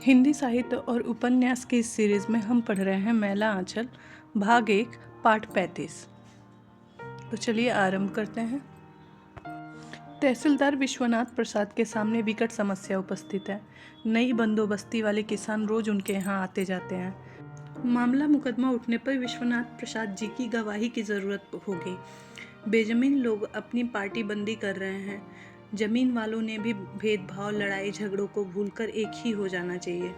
हिंदी साहित्य और उपन्यास की इस सीरीज में हम पढ़ रहे हैं मैला आंचल भाग 1 पाठ 35। तो चलिए आरंभ करते हैं। तहसीलदार विश्वनाथ प्रसाद के सामने विकट समस्या उपस्थित है। नई बंदोबस्ती वाले किसान रोज उनके यहाँ आते जाते हैं। मामला मुकदमा उठने पर विश्वनाथ प्रसाद जी की गवाही की जरूरत होगी। बेजमीन लोग अपनी पार्टी बंदी कर रहे हैं। जमीन वालों ने भी भेदभाव लड़ाई झगड़ों को भूलकर एक ही हो जाना चाहिए।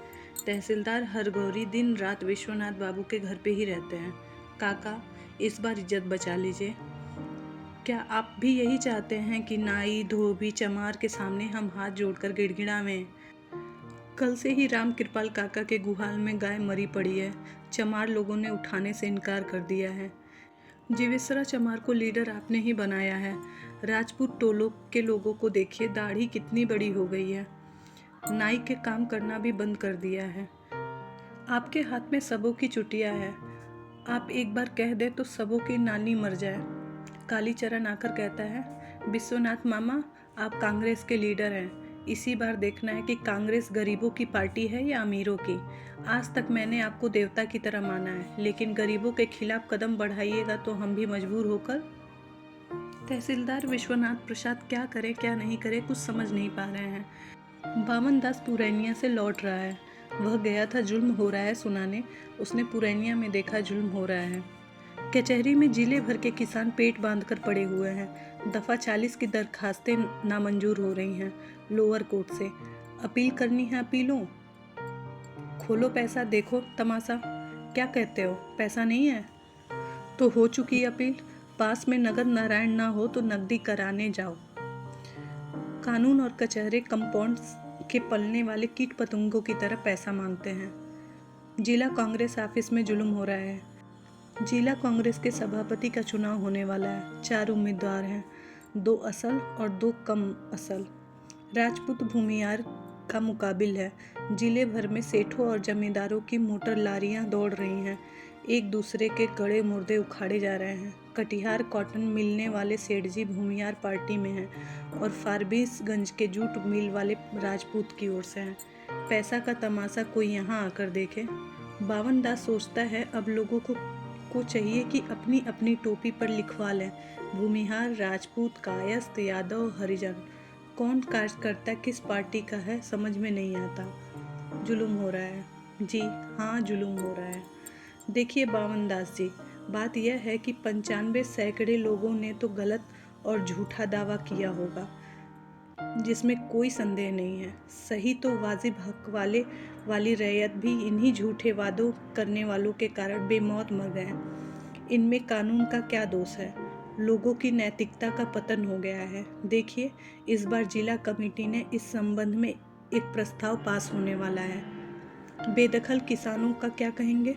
तहसीलदार हरगौरी दिन रात विश्वनाथ बाबू के घर पे ही रहते हैं। काका, इस बार इज्जत बचा लीजिए। क्या आप भी यही चाहते हैं कि नाई धोबी चमार के सामने हम हाथ जोड़कर गिड़गिड़ावें? कल से ही राम कृपाल काका के गुहाल में गाय मरी पड़ी है। चमार लोगों ने उठाने से इनकार कर दिया है। जीवेसरा चमार को लीडर आपने ही बनाया है। राजपूत टोलों के लोगों को देखिए, दाढ़ी कितनी बड़ी हो गई है। नाई के काम करना भी बंद कर दिया है। आपके हाथ में सबों की चुटिया है। आप एक बार कह दे तो सबों की नानी मर जाए। कालीचरण आकर कहता है, विश्वनाथ मामा, आप कांग्रेस के लीडर हैं। इसी बार देखना है कि कांग्रेस गरीबों की पार्टी है या अमीरों की। आज तक मैंने आपको देवता की तरह माना है, लेकिन गरीबों के खिलाफ कदम बढ़ाइएगा तो हम भी मजबूर होकर। तहसीलदार विश्वनाथ प्रसाद क्या करे क्या नहीं करे कुछ समझ नहीं पा रहे हैं। बावन दास पुरैनिया से लौट रहा है। वह गया था जुल्म हो रहा है सुनाने। उसने पुरैनिया में देखा जुल्म हो रहा है। कचहरी में जिले भर के किसान पेट बांधकर पड़े हुए हैं। दफ़ा 40 की दरखास्तें नामंजूर हो रही हैं। लोअर कोर्ट से अपील करनी है। अपीलों खोलो, पैसा देखो तमाशा। क्या कहते हो, पैसा नहीं है तो हो चुकी अपील। पास में नगद नारायण ना हो तो नकदी कराने जाओ। कानून और कचहरे कंपाउंड के पलने वाले कीट पतंगों की तरह पैसा मांगते हैं। जिला कांग्रेस ऑफिस में जुल्म हो रहा है। जिला कांग्रेस के सभापति का चुनाव होने वाला है। 4 उम्मीदवार हैं, 2 असल और 2 कम असल। राजपूत भूमियार का मुकाबिल है। जिले भर में सेठों और जमींदारों की मोटर लारियां दौड़ रही हैं। एक दूसरे के गड़े मुर्दे उखाड़े जा रहे हैं। कटिहार कॉटन मिलने वाले सेठ जी भूमियार पार्टी में हैं और फारबिसगंज के जूट मिल वाले राजपूत की ओर से हैं। पैसा का तमाशा कोई यहाँ आकर देखे। बावन दास सोचता है, अब लोगों को चाहिए कि अपनी अपनी टोपी पर लिखवा लें, भूमिहार, राजपूत, कायस्थ, यादव, हरिजन। कौन कार्यकर्ता किस पार्टी का है समझ में नहीं आता। जुल्म हो रहा है जी, हाँ जुल्म हो रहा है। देखिए बावन दास जी, बात यह है कि 95 सैकड़े लोगों ने तो गलत और झूठा दावा किया होगा, जिसमें कोई संदेह नहीं है। सही तो वाजिब हक वाली रैयत भी इन्हीं झूठे वादों करने वालों के कारण बेमौत मर गए। इनमें कानून का क्या दोष है? लोगों की नैतिकता का पतन हो गया है। देखिए, इस बार जिला कमेटी ने इस संबंध में एक प्रस्ताव पास होने वाला है। बेदखल किसानों का क्या कहेंगे?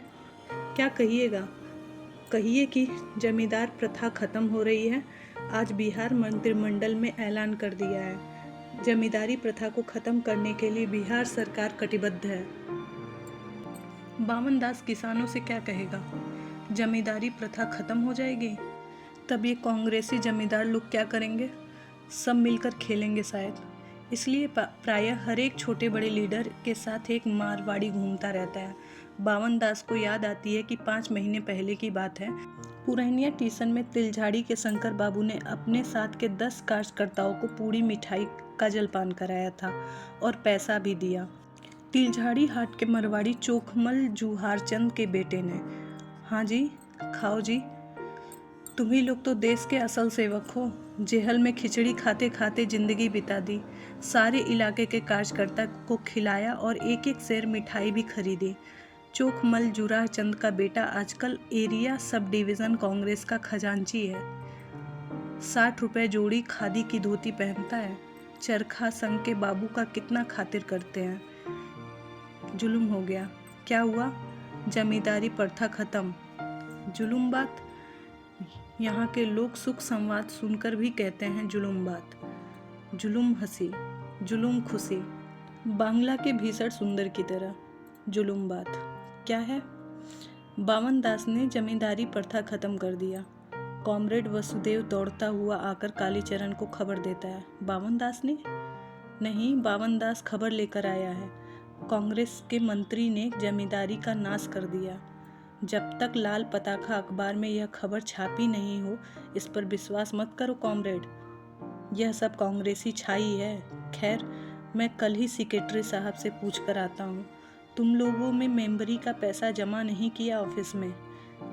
क्या कहिएगा? कहिए कि जमींदार प्रथा खत्म हो रही है। आज बिहार मंत्रिमंडल में ऐलान कर दिया है। जमींदारी प्रथा को खत्म करने के लिए बिहार सरकार कटिबद्ध है। बावन दास किसानों से क्या कहेगा? जमींदारी प्रथा खत्म हो जाएगी, तब ये कांग्रेसी जमींदार लोग क्या करेंगे? सब मिलकर खेलेंगे शायद। इसलिए प्रायः हर एक छोटे बड़े लीडर के साथ एक मारवाड़ी घूमता रहता है। बावन दास को याद आती है कि 5 महीने पहले की बात है। पुरैनिया स्टेशन में तिलझाड़ी के शंकर बाबू ने अपने साथ के 10 कार्यकर्ताओं को पूड़ी मिठाई का जलपान कराया था और पैसा भी दिया। तिलझाड़ी हाट के मरवाड़ी चोखमल जुहारचंद के बेटे ने। हाँ जी, खाओ जी, तुम्ही लोग तो देश के असल सेवक हो। जेहल में खिचड़ी खाते खाते जिंदगी बिता दी। सारे इलाके के कार्यकर्ता को खिलाया और एक एक सेर मिठाई भी खरीदी। चोखमल जुराह चंद का बेटा आजकल एरिया सब डिवीज़न कांग्रेस का खजांची है। 60 रुपये जोड़ी खादी की धोती पहनता है। चरखा संघ के बाबू का कितना खातिर करते हैं। जुल्म हो गया। क्या हुआ? जमींदारी प्रथा खत्म। जुल्म बात? यहाँ के लोग सुख संवाद सुनकर भी कहते हैं जुल्म बात। जुल्म हंसी, जुल्म खुशी, बांग्ला के भीषण सुंदर की तरह। जुल्म बात क्या है? बावन दास ने जमींदारी प्रथा खत्म कर दिया। कॉमरेड वसुदेव दौड़ता हुआ आकर कालीचरण को खबर देता है। बावन दास ने? नहीं, बावन दास खबर लेकर आया है। कांग्रेस के मंत्री ने जमींदारी का नाश कर दिया। जब तक लाल पताका अखबार में यह खबर छापी नहीं हो, इस पर विश्वास मत करो कॉमरेड। यह सब कांग्रेसी छाई है। खैर, मैं कल ही सेक्रेटरी साहब से पूछ कर आता हूँ। तुम लोगों में मेंबरी का पैसा जमा नहीं किया ऑफिस में?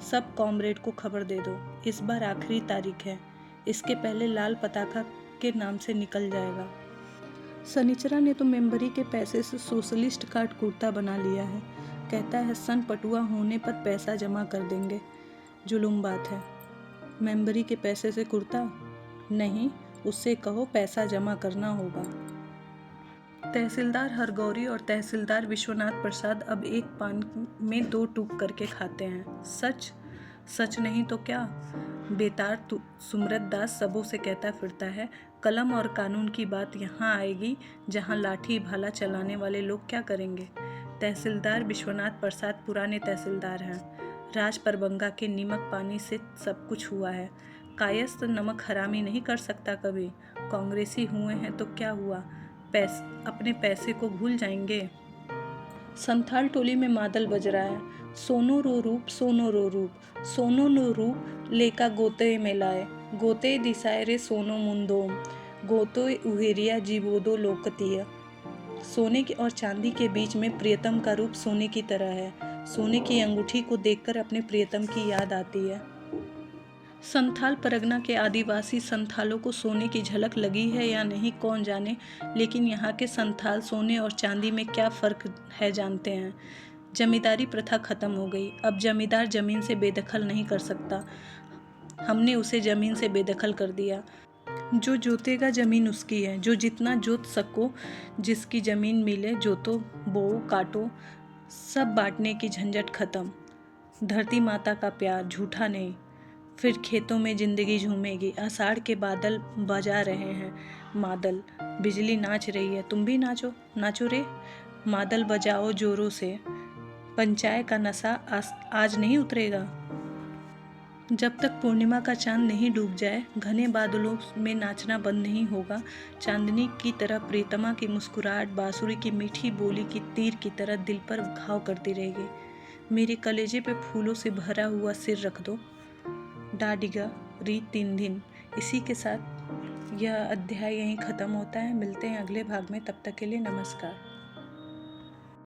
सब कॉमरेड को खबर दे दो। इस बार आखिरी तारीख है, इसके पहले लाल पताका के नाम से निकल जाएगा। सनीचरा ने तो मेंबरी के पैसे से सोशलिस्ट कार्ड कुर्ता बना लिया है। कहता है सन पटुआ होने पर पैसा जमा कर देंगे। जुलूम बात है। मेंबरी के पैसे से कुर्ता नहीं, उससे कहो पैसा जमा करना होगा। तहसीलदार हरगौरी और तहसीलदार विश्वनाथ प्रसाद अब एक पान में 2 टूक करके खाते हैं। सच सच नहीं तो क्या? बेतार सुमरत दास सबों से कहता फिरता है, कलम और कानून की बात यहाँ आएगी जहाँ लाठी भाला चलाने वाले लोग क्या करेंगे। तहसीलदार विश्वनाथ प्रसाद पुराने तहसीलदार हैं। राज परबंगा के नीमक पानी से सब कुछ हुआ है। कायस्थ नमक हरामी नहीं कर सकता कभी। कांग्रेसी हुए हैं तो क्या हुआ, अपने पैसे को भूल जाएंगे। संथाल टोली में मादल बज रहा है। सोनो रो रूप, सोनो रो रूप, सोनो नो रूप लेका गोते में लाए, गोते दिसाए रे सोनो मुंदोम, गोते उहेरिया जीवोदो लोकतीय। सोने और चांदी के बीच में प्रियतम का रूप सोने की तरह है। सोने की अंगूठी को देखकर अपने प्रियतम की याद आती है। संथाल परगना के आदिवासी संथालों को सोने की झलक लगी है या नहीं कौन जाने, लेकिन यहाँ के संथाल सोने और चांदी में क्या फ़र्क है जानते हैं। जमींदारी प्रथा खत्म हो गई। अब जमींदार ज़मीन से बेदखल नहीं कर सकता। हमने उसे ज़मीन से बेदखल कर दिया। जो जोतेगा ज़मीन उसकी है। जो जितना जोत सको, जिसकी ज़मीन मिले जोतो, बोओ, काटो। सब बांटने की झंझट खत्म। धरती माता का प्यार झूठा नहीं। फिर खेतों में जिंदगी झूमेगी। आषाढ़ के बादल बजा रहे हैं मादल, बिजली नाच रही है। तुम भी नाचो, नाचो रे। मादल बजाओ जोरों से, पंचाय का नशा आज नहीं उतरेगा। जब तक पूर्णिमा का चांद नहीं डूब जाए, घने बादलों में नाचना बंद नहीं होगा। चांदनी की तरह प्रीतमा की मुस्कुराहट बांसुरी की मीठी बोली की तीर की तरह दिल पर घाव करती रहेगी। मेरे कलेजे पे फूलों से भरा हुआ सिर रख दो। डाडिगा री 3 दिन। इसी के साथ यह अध्याय यहीं ख़त्म होता है। मिलते हैं अगले भाग में, तब तक के लिए नमस्कार।